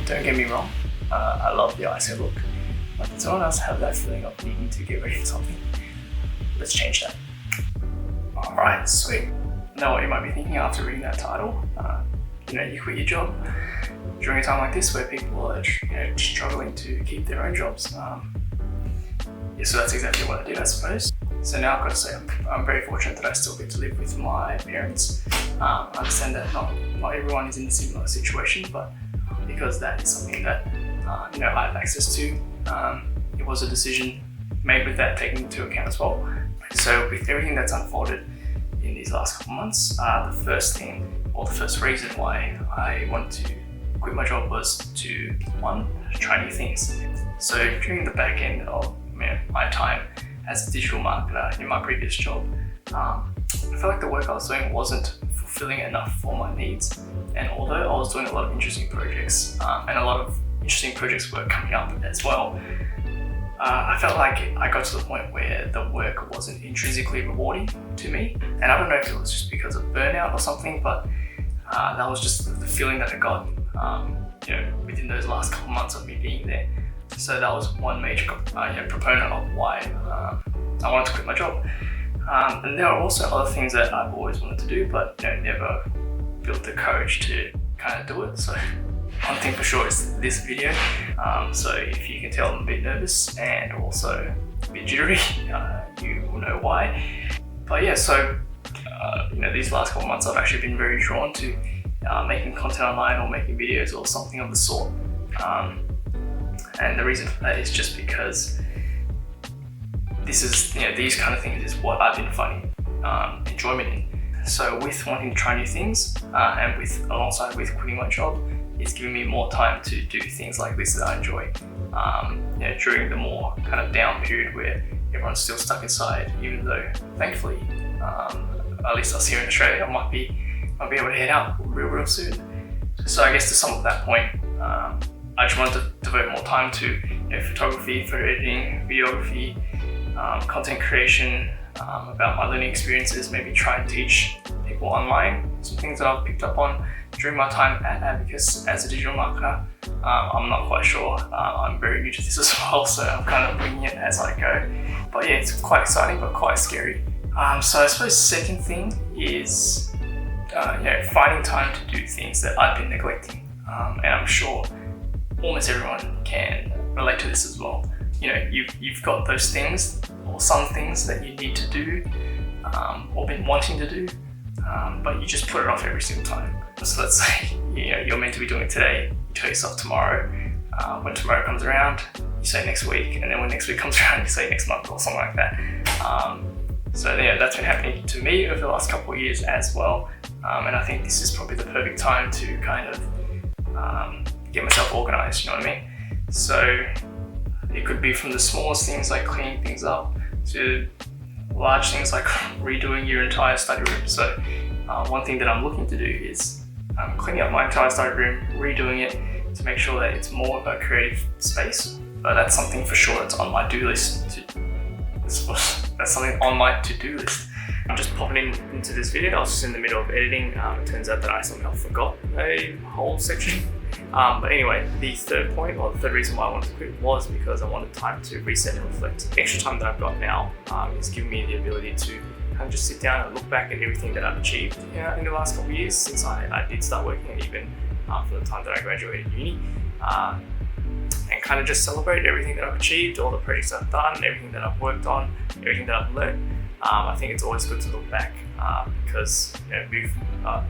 Don't get me wrong, I love the ISO look, but does anyone else have that feeling of needing to get ready for something? Let's change that. Alright, sweet. Now what you might be thinking after reading that title, you quit your job during a time like this where people are struggling to keep their own jobs. So that's exactly what I did, I suppose. So now I've got to say I'm very fortunate that I still get to live with my parents. I understand that not everyone is in a similar situation, but because that is something that I have access to, it was a decision made with that taken into account as well. So with everything that's unfolded in these last couple months, the first reason why I wanted to quit my job was to, one, try new things. So during the back end of my time as a digital marketer in my previous job, I felt like the work I was doing wasn't fulfilling enough for my needs. And although I was doing a lot of interesting projects, and a lot of interesting projects were coming up as well, I felt like I got to the point where the work wasn't intrinsically rewarding to me. And I don't know if it was just because of burnout or something, but that was just the feeling that I got within those last couple months of me being there. So that was one major proponent of why I wanted to quit my job. And there are also other things that I've always wanted to do, but never built the courage to kind of do it. So one thing for sure is this video. So if you can tell I'm a bit nervous and also a bit jittery, you will know why. But yeah, so these last couple months I've actually been very drawn to making content online or making videos or something of the sort. And the reason for that is just because this is, these kind of things is what I've been finding enjoyment in. So with wanting to try new things and alongside with quitting my job, it's giving me more time to do things like this that I enjoy. During the more kind of down period where everyone's still stuck inside, even though thankfully, at least us here in Australia, I might be able to head out real soon. So I guess to sum up that point, I just wanted to devote more time to photography, photo editing, videography, content creation, about my learning experiences, maybe try and teach people online some things that I've picked up on during my time at Abacus as a digital marketer. I'm not quite sure, I'm very new to this as well, so I'm kind of winging it as I go. But yeah, it's quite exciting but quite scary. So I suppose the second thing is finding time to do things that I've been neglecting. And I'm sure almost everyone can relate to this as well. You've got those things or some things that you need to do or been wanting to do, but you just put it off every single time. So let's say you're meant to be doing it today, you tell yourself tomorrow. When tomorrow comes around, you say next week, and then when next week comes around, you say next month or something like that. So that's been happening to me over the last couple of years as well. And I think this is probably the perfect time to kind of get myself organized, you know what I mean? So it could be from the smallest things like cleaning things up to large things like redoing your entire study room. So one thing that I'm looking to do is cleaning up my entire study room, redoing it to make sure that it's more of a creative space. But that's something for sure that's on my do list. That's something on my to-do list. I'm just popping into this video. I was just in the middle of editing. It turns out that I somehow forgot a whole section. But anyway, the third point, or the third reason why I wanted to quit was because I wanted time to reset and reflect. The extra time that I've got now is giving me the ability to kind of just sit down and look back at everything that I've achieved in the last couple of years since I did start working, and even from the time that I graduated uni. And kind of just celebrate everything that I've achieved, all the projects I've done, everything that I've worked on, everything that I've learned. I think it's always good to look back because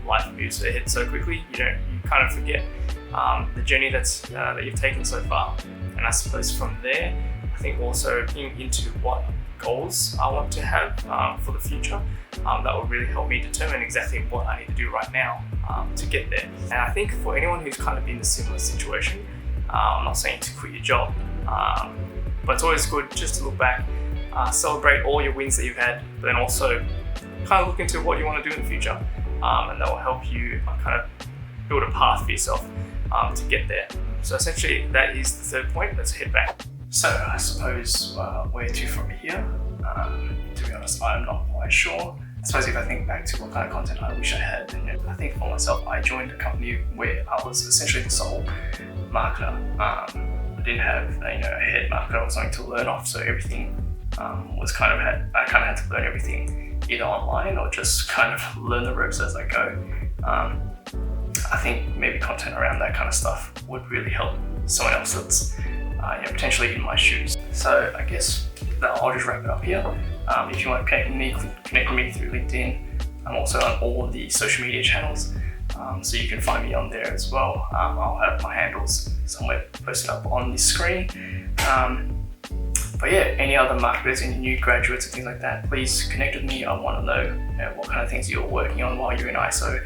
life moves ahead so quickly. You kind of forget the journey that you've taken so far. And I suppose from there, I think also looking into what goals I want to have for the future, that will really help me determine exactly what I need to do right now to get there. And I think for anyone who's kind of in a similar situation, I'm not saying to quit your job, but it's always good just to look back, celebrate all your wins that you've had, but then also kind of look into what you want to do in the future, and that will help you kind of build a path for yourself to get there. So essentially that is the third point. Let's head back. So I suppose where to from here? To be honest, I'm not quite sure. I suppose if I think back to what kind of content I wish I had, I think for myself, I joined a company where I was essentially the sole marketer. I didn't have a head marketer or something to learn off, so everything was I kind of had to learn everything either online or just kind of learn the ropes as I go. I think maybe content around that kind of stuff would really help someone else that's potentially in my shoes. So I guess I'll just wrap it up here. If you want to connect with me through LinkedIn. I'm also on all of the social media channels, so you can find me on there as well. I'll have my handles somewhere posted up on the screen. But yeah, any other marketers, any new graduates and things like that, please connect with me. I want to know, what kind of things you're working on while you're in ISO.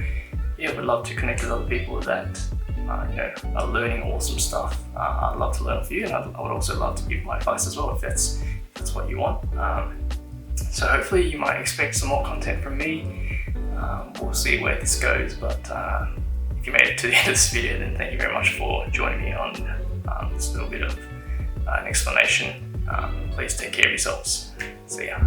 Yeah, would love to connect with other people that are learning awesome stuff. I'd love to learn off you, and I would also love to give my advice as well if that's what you want. So hopefully you might expect some more content from me. We'll see where this goes, but if you made it to the end of this video, then thank you very much for joining me on this little bit of an explanation. Please take care of yourselves. See ya.